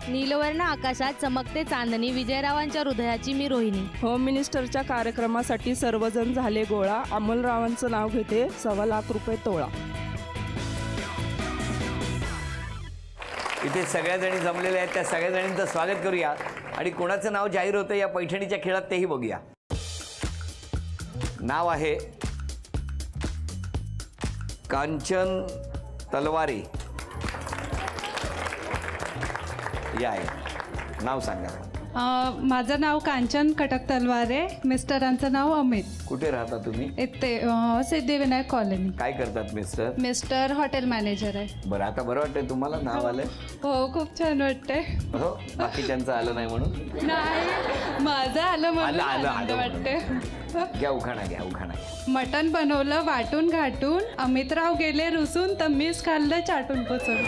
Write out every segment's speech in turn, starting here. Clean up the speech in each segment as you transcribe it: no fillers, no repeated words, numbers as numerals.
नीलवर्ण आकाशात चमकते चांदणी, विजयरावांच्या हृदयाची मी रोहिणी. होम मिनिस्टरच्या कार्यक्रमासाठी सर्वजण झाले गोळा. अमोलरावांचं नाव घेते, ₹1,25,000 तोळा. इथे सगळ्या जणी जमलेल्या आहेत, त्या सगळ्या जणींचं स्वागत करूया आणि कोणाचं नाव जाहीर होतं या पैठणीच्या खेळात तेही बघूया. नाव आहे कांचन तलवारे. या आहे, नाव सांगा. माझं नाव कांचन कटक तलवारे, मिस्टरांचं नाव अमित. कुठे राहता तुम्ही? इथे सिद्धिविनायक कॉलनी. काय करतात मिस्टर? मिस्टर हॉटेल मॅनेजर आहे. बरं, आता बरं वाटतंय तुम्हाला नाव आलंय? हो, खूप छान वाटतंय. हो, बाकीच्यांचं आलं नाही म्हणून? नाही, माझं आलं म्हणून आलं आनंद वाटते. घ्या उखाणा, घ्या उखाणा. मटण बनवलं वाटून घाटून, अमितराव गेले रुसून, तर मीच खाल्लं चाटून पुसून.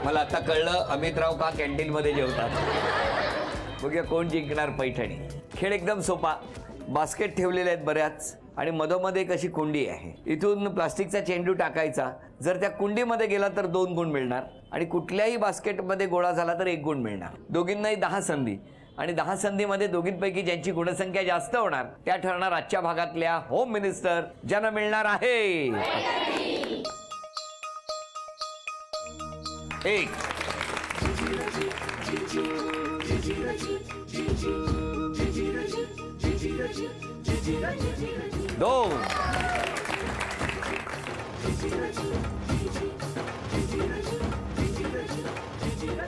मला आता कळलं अमितराव का कॅन्टीनमध्ये जेवतात. बघूया कोण जिंकणार पैठणी. खेळ एकदम सोपा. बास्केट ठेवलेले आहेत बऱ्याच आणि मधोमध्ये एक अशी कुंडी आहे. इथून प्लास्टिकचा चेंडू टाकायचा. जर त्या कुंडीमध्ये गेला तर 2 गुण मिळणार आणि कुठल्याही बास्केटमध्ये गोळा झाला तर 1 गुण मिळणार. दोघींनाही 10 संधी आणि 10 संधीमध्ये दोघींपैकी ज्यांची गुणसंख्या जास्त होणार त्या ठरणार आजच्या भागातल्या होम मिनिस्टर, ज्यांना मिळणार आहे 1, 2,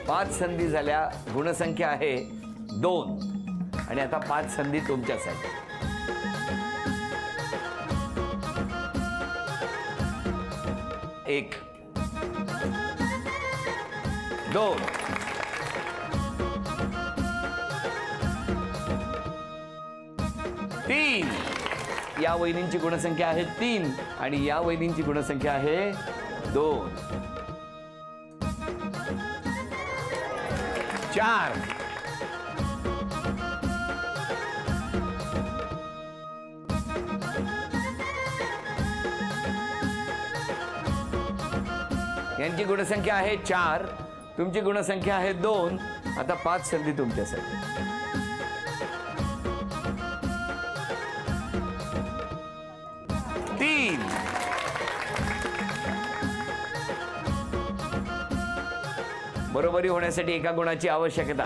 5 संधी झाल्या. गुणसंख्या आहे 2 आणि आता 5 संधी तुमच्यासाठी. 1, 2, 3. या वहिनींची गुणसंख्या आहे 3 आणि या वहिनींची गुणसंख्या आहे 2. 4, यांची गुणसंख्या आहे 4, तुमची गुणसंख्या आहे 2. आता 5 संधी तुमच्यासाठी. 3, बरोबरी होण्यासाठी 1 गुणाची आवश्यकता.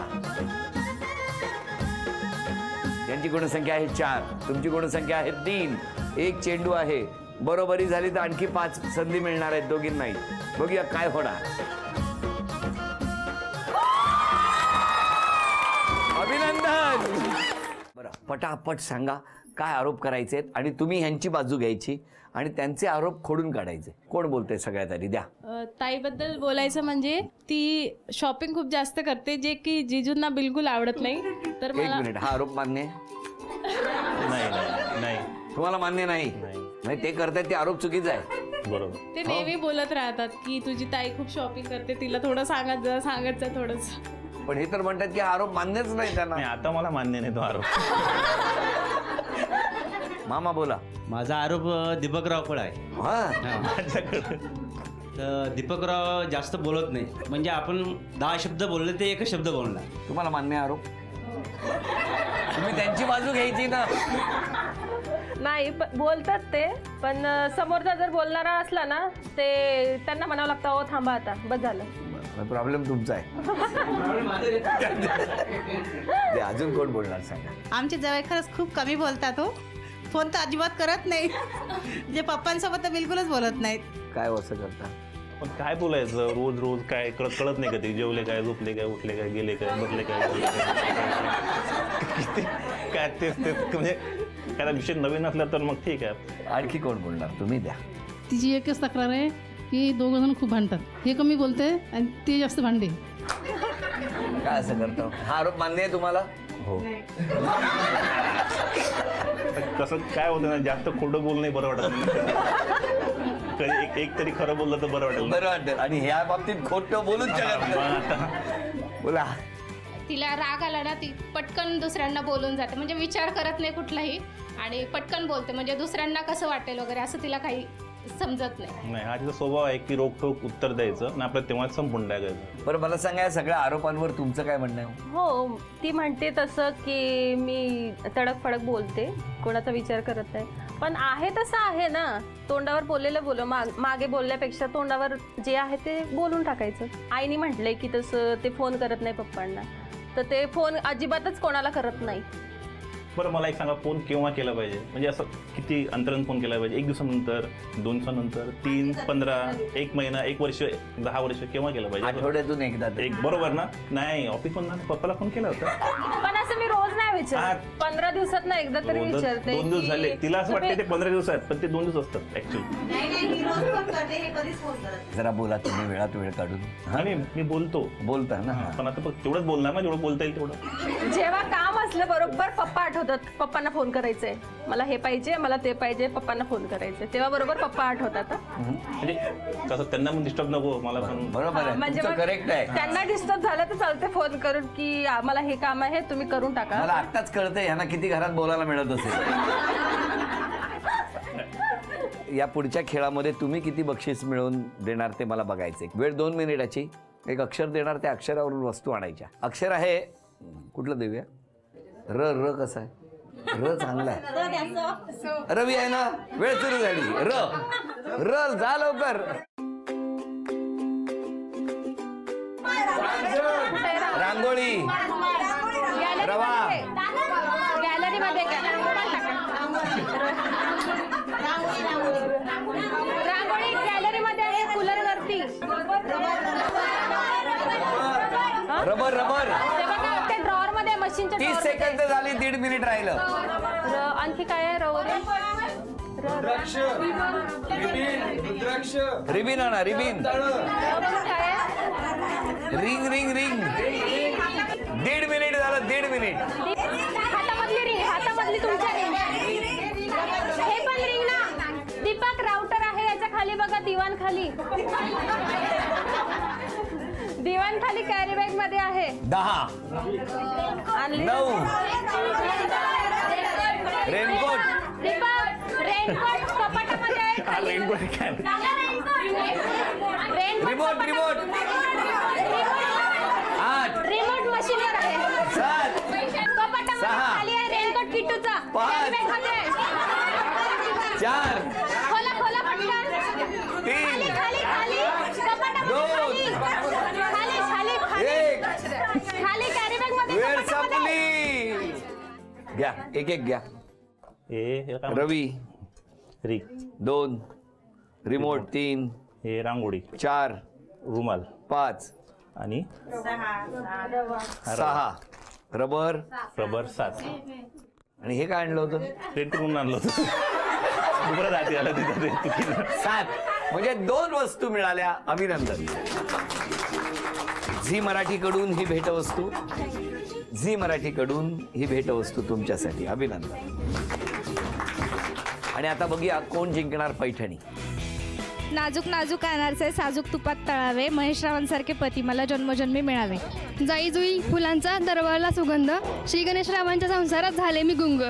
यांची गुणसंख्या आहे 4, तुमची गुणसंख्या आहे 3. 1 चेंडू आहे. बरोबरी झाली तर आणखी 5 संधी मिळणार आहेत दोघींनाही. बघूया काय होणार. अभिनंदन. बरं, पटापट सांगा काय आरोप करायचे आहेत आणि तुम्ही ह्यांची बाजू घ्यायची आणि त्यांचे आरोप खोडून काढायचे. कोण बोलतंय सगळ्यात आधी? द्या. ताईबद्दल बोलायचं म्हणजे ती शॉपिंग खूप जास्त करते, जे की जिजूंना बिलकुल आवडत नाही. तर 1 मिनिट, हा आरोप मान्य आहे? नाही. तुम्हाला मान्य नाही? नाही, ते करतायत ते आरोप चुकीचा आहे. बरोबर. ते नेहमी बोलत राहतात की तुझी ताई खूप शॉपिंग करते, तिला थोडं सांगत जा थोडंच. पण हे तर म्हणतात की आरोप मान्यच नाही त्यांना. आता मला मान्य नाही तो आरोप. मामा बोला. माझा आरोप दीपकरावकडे आहे. तर दीपकराव जास्त बोलत नाही. म्हणजे आपण 10 शब्द बोलले ते 1 शब्द बोलणार. तुम्हाला मान्य आरोप? तुम्ही त्यांची बाजू घ्यायची ना. नाही, बोलतात ते, पण समोरचा जर बोलणारा असला ना ते त्यांना म्हणावं लागतं, हो थांबा आता, बस झालं. प्रॉब्लेम तुमचा आहे. अजून कोण बोलणार सांगा. आमचे जवळ खरंच खूप कमी बोलतात. हो, फोन तर अजिबात करत नाही. जे पप्पांसोबत तर बिलकुलच बोलत नाहीत. काय असं करता? पण काय बोलायचं रोज रोज? काय कळत नाही का ते? जेवले काय, झोपले काय, उठले काय, गेले काय, बसले काय, काय तेच म्हणजे काय विषय नवीन असला तर मग ठीक आहे. आणखी कोण बोलणार? तुम्ही द्या. तिची एकच तक्रार आहे की 2 जण खूप भांडतात. हे कमी बोलते आणि ते जास्त भांडे. काय असं करतो? हा आरोप मान्य आहे तुम्हाला? हो. कसं काय होतं ना, जास्त खोटं बोलणं नाही बरं वाटत. एक तरी खरं बोललं तर बरं वाटेल. आणि ह्या बाबतीत खोटं बोलूच शकत नाही. बोला. तिला राग आला ना, ती पटकन दुसऱ्यांना बोलून जाते. म्हणजे विचार करत नाही कुठलाही आणि पटकन बोलते. म्हणजे दुसऱ्यांना कसं वाटेल वगैरे असं तिला काही समजत नाही. नाही, हा तिचा स्वभाव आहे की रोखोक उत्तर द्यायचं आणि आपलं तेव्हाच संपून टाकायचं. बरं मला सांगा, या सगळ्या आरोपांवर तुमचं काय म्हणणं आहे? हो, ती म्हणते तसं की मी तडक फडक बोलते, कोणाचा विचार करत नाही. पण आहे तसं आहे ना, तोंडावर बोललेलं बोल, मागे बोलल्यापेक्षा तोंडावर जे आहे ते बोलून टाकायचं. आईने म्हटलंय की तसं ते फोन करत नाही पप्पांना, तर ते फोन अजिबातच कोणाला करत नाही. बरं मला एक सांगा, फोन केव्हा केला पाहिजे? म्हणजे असं किती अंतराने फोन केला पाहिजे? 1 दिवसानंतर, 2 दिवसानंतर, 3, 15, 1 महिना, 1 वर्ष, 10 वर्ष, केव्हा केलं पाहिजे? आठवड्यातून एकदा. एक बरोबर ना? नाही, ऑफिस पण पप्पाला फोन केला होता. पण असं मी रोज नाही विचारत, 15 दिवसात ना एकदा तरी विचारते. 2 दिवस झाले, तिला असं वाटतं ते 15 दिवस आहेत, पण ते 2 दिवस असतात ऍक्च्युअली. जरा बोला तुम्ही वेळात वेळ काढून. आणि मी बोलता ना, पण आता तेवढंच बोलणार ना जेवढं बोलता येईल तेवढं. जेव्हा काम असलं बरोबर पप्पा आठवतात, पप्पांना फोन करायचंय, मला हे पाहिजे, मला ते पाहिजे, पप्पांना फोन करायचंय, तेव्हा बरोबर पप्पा आठवतात. म्हणजे कसं त्यांना पण डिस्टर्ब नको, मला पण. बरोबर आहे, म्हणजे तुमचं करेक्ट आहे. त्यांना डिस्टर्ब झालं तर चालते फोन करून की मला हे काम आहे, तुम्ही करून टाका. मला आत्ताच कळतंय ह्यांना किती घरात बोलायला मिळत असेल. या पुढच्या खेळामध्ये तुम्ही किती बक्षीस मिळवून देणार ते मला बघायचंय. वेळ 2 मिनिटाची. एक अक्षर देणार, त्या अक्षरावरून वस्तू आणायच्या. अक्षर आहे कुठलं देऊया? र. र कसं आहे? र चांगला आहे. रवी आहे ना? वेळ सुरू झाली. र जा लवकर. रांगोळी, रवा, गॅलरीमध्ये रांगोळी, गॅलरीमध्ये आहे, कूलर वरती. रबर. ते ड्रॉवर मध्ये मशीनच्या 30 सेकंद झाली, 1.5 मिनिट राहिलं. आणखी काय आहे? रिबिन आणा, रिबिन. रिंग. 1.5 मिनिट झालं, 1.5 मिनिट. हातामधली रिंग, हातामधली तुमच्या रिंग. हे पण रिंग ना. दीपक, राउटर आहे याच्या खाली बघा, दिवाण खाली. दिवाण खाली कॅरी बॅग मध्ये आहे. 10, 9. रेनकोट. दीपक, रेनकोट कपाटामध्ये आहे खाली. रिमोट. 8. रिमोट मशीनवर आहे. 7. कपाटामध्ये खाली आहे रेनकोट किट्टूचा. 5. 4. खोला पटकन. 3. खाली कपाटामध्ये 1. खाली कॅरी बॅग मध्ये. वेळ संपली. घ्या, एक घ्या. रवी. रिंग. 2. रिमोट. 3. हे रांगोळी. 4. रुमाल. 5. आणि 6. रबर. 7. आणि हे काय आणलं होतं? रेट करून आणलं होतं. दुसरं जाती आलं तिथं. 7. म्हणजे 2 वस्तू मिळाल्या. अभिनंदन. झी मराठीकडून ही भेटवस्तू तुमच्यासाठी. अभिनंदन. आणि आता बघूया कोण जिंकणार पैठणी. नाजूक नाजूक अनारसे साजूक तुपात तळावे, महेश रावांसारखे पती मला जन्मोजन्मी मिळावे. जाई जुई फुलांचा दरवळला सुगंध, श्री गणेश रावांच्या संसारात झाले मी गुंग.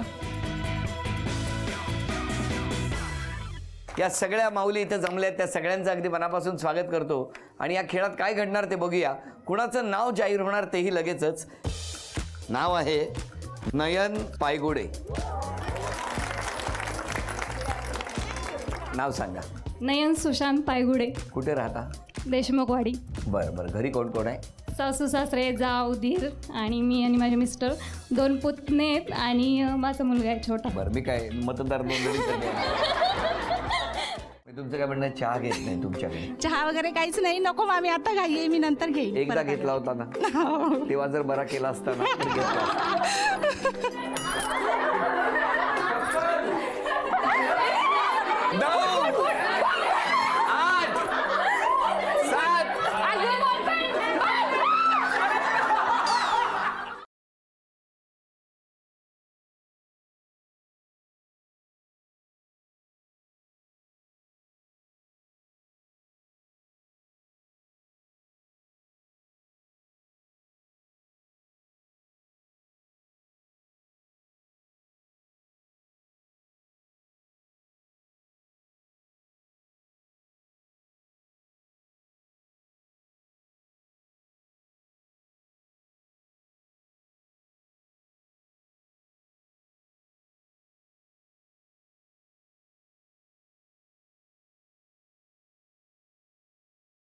या सगळ्या माऊली इथं जमल्या, त्या सगळ्यांचं अगदी मनापासून स्वागत करतो. आणि या खेळात काय घडणार ते बघूया. कुणाचं नाव जाहीर होणार तेही लगेचच. नाव आहे नयन पायगुडे. नाव सांगा. नयन सुशांत पायगुडे. कुठे राहता? देशमुखवाडी. बरं. घरी कोण कोण आहे? सासू सासरे, जाऊ, दीर आणि मी आणि माझे मिस्टर. 2 पुतणे आणि माझा मुलगा आहे छोटा. बरं. मी काय मतदार नोंदणी तुमचं काय म्हणणं? चहा घेत नाही तुमच्याकडे? चहा वगैरे काहीच नाही, नको मामी, आता घाई मी नंतर घेईन. एकदा घेतला होता ना, तेव्हा जर बरा केला असता ना तर घेतला.